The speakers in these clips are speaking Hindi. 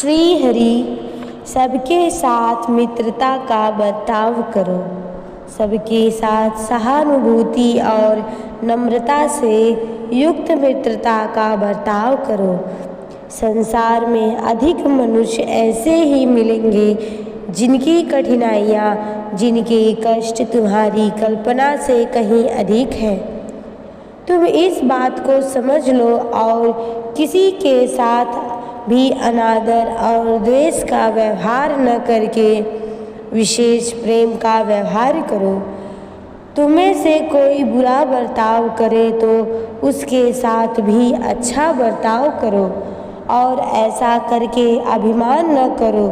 श्री हरि। सबके साथ मित्रता का बर्ताव करो। सबके साथ सहानुभूति और नम्रता से युक्त मित्रता का बर्ताव करो। संसार में अधिक मनुष्य ऐसे ही मिलेंगे जिनकी कठिनाइयाँ, जिनके कष्ट तुम्हारी कल्पना से कहीं अधिक है। तुम इस बात को समझ लो और किसी के साथ भी अनादर और द्वेष का व्यवहार न करके विशेष प्रेम का व्यवहार करो। तुम्हें से कोई बुरा बर्ताव करे तो उसके साथ भी अच्छा बर्ताव करो और ऐसा करके अभिमान न करो।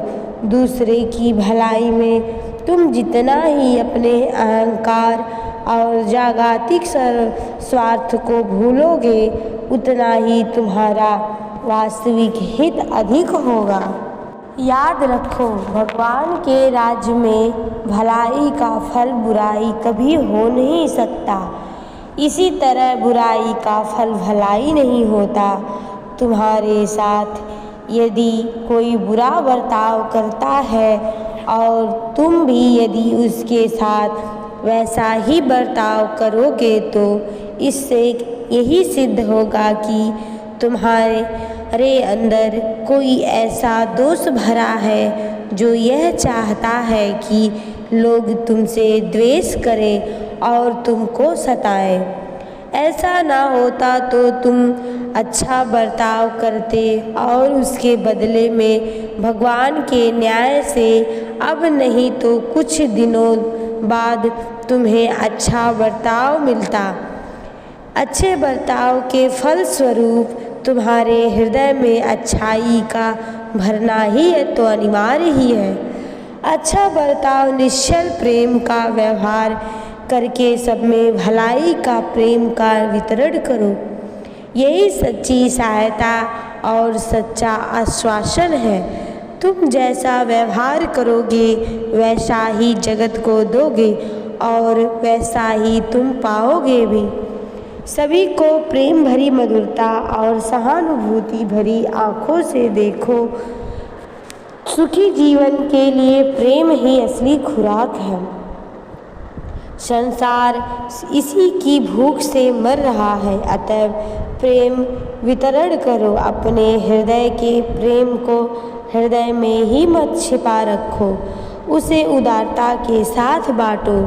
दूसरे की भलाई में तुम जितना ही अपने अहंकार और जागतिक स्वार्थ को भूलोगे, उतना ही तुम्हारा वास्तविक हित अधिक होगा। याद रखो, भगवान के राज्य में भलाई का फल बुराई कभी हो नहीं सकता। इसी तरह बुराई का फल भलाई नहीं होता। तुम्हारे साथ यदि कोई बुरा बर्ताव करता है और तुम भी यदि उसके साथ वैसा ही बर्ताव करोगे तो इससे यही सिद्ध होगा कि तुम्हारे अंदर कोई ऐसा दोष भरा है जो यह चाहता है कि लोग तुमसे द्वेष करें और तुमको सताएं। ऐसा ना होता तो तुम अच्छा बर्ताव करते और उसके बदले में भगवान के न्याय से अब नहीं तो कुछ दिनों बाद तुम्हें अच्छा बर्ताव मिलता। अच्छे बर्ताव के फल स्वरूप तुम्हारे हृदय में अच्छाई का भरना ही तो अनिवार्य ही है। अच्छा बर्ताव निश्चल प्रेम का व्यवहार करके सब में भलाई का प्रेम का वितरण करो। यही सच्ची सहायता और सच्चा आश्वासन है। तुम जैसा व्यवहार करोगे वैसा ही जगत को दोगे और वैसा ही तुम पाओगे भी। सभी को प्रेम भरी मधुरता और सहानुभूति भरी आँखों से देखो। सुखी जीवन के लिए प्रेम ही असली खुराक है। संसार इसी की भूख से मर रहा है, अतः प्रेम वितरण करो। अपने हृदय के प्रेम को हृदय में ही मत छिपा रखो, उसे उदारता के साथ बांटो।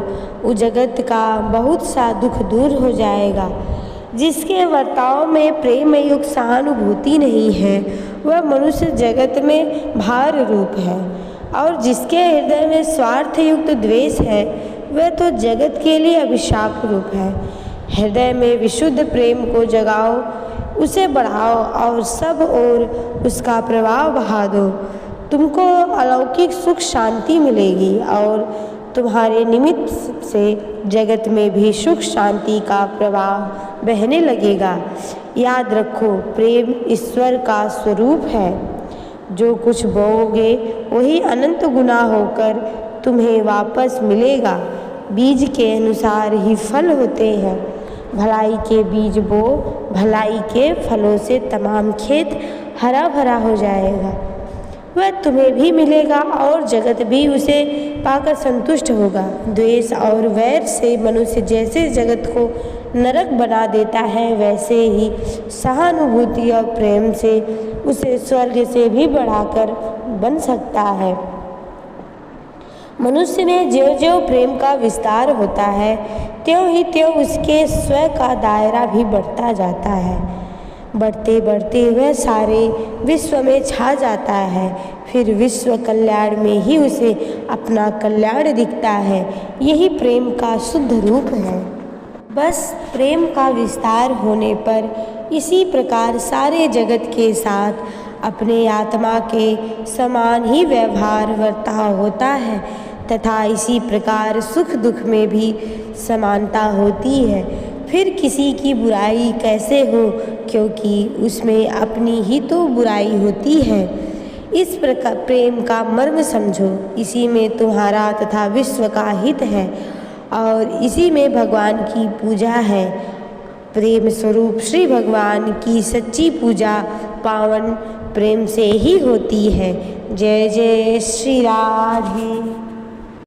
उस जगत का बहुत सा दुख दूर हो जाएगा। जिसके बर्ताव में प्रेम युक्त सहानुभूति नहीं है वह मनुष्य जगत में भार रूप है, और जिसके हृदय में स्वार्थ युक्त द्वेष है वह तो जगत के लिए अभिशाप रूप है। हृदय में विशुद्ध प्रेम को जगाओ, उसे बढ़ाओ और सब ओर उसका प्रभाव बहा दो। तुमको अलौकिक सुख शांति मिलेगी और तुम्हारे निमित्त से जगत में भी सुख शांति का प्रवाह बहने लगेगा। याद रखो, प्रेम ईश्वर का स्वरूप है। जो कुछ बोओगे वही अनंत गुना होकर तुम्हें वापस मिलेगा। बीज के अनुसार ही फल होते हैं। भलाई के बीज बो, भलाई के फलों से तमाम खेत हरा भरा हो जाएगा। वह तुम्हें भी मिलेगा और जगत भी उसे पाकर संतुष्ट होगा। द्वेष और वैर से मनुष्य जैसे जगत को नरक बना देता है, वैसे ही सहानुभूति और प्रेम से उसे स्वर्ग से भी बढ़ाकर बन सकता है। मनुष्य में ज्यों-ज्यों प्रेम का विस्तार होता है त्यों ही त्यों उसके स्व का दायरा भी बढ़ता जाता है। बढ़ते बढ़ते वह सारे विश्व में छा जाता है। फिर विश्व कल्याण में ही उसे अपना कल्याण दिखता है। यही प्रेम का शुद्ध रूप है। बस प्रेम का विस्तार होने पर इसी प्रकार सारे जगत के साथ अपने आत्मा के समान ही व्यवहार वर्ताव होता है तथा इसी प्रकार सुख दुख में भी समानता होती है। फिर किसी की बुराई कैसे हो, क्योंकि उसमें अपनी ही तो बुराई होती है। इस प्रकार प्रेम का मर्म समझो। इसी में तुम्हारा तथा विश्व का हित है और इसी में भगवान की पूजा है। प्रेम स्वरूप श्री भगवान की सच्ची पूजा पावन प्रेम से ही होती है। जय जय श्री राधे।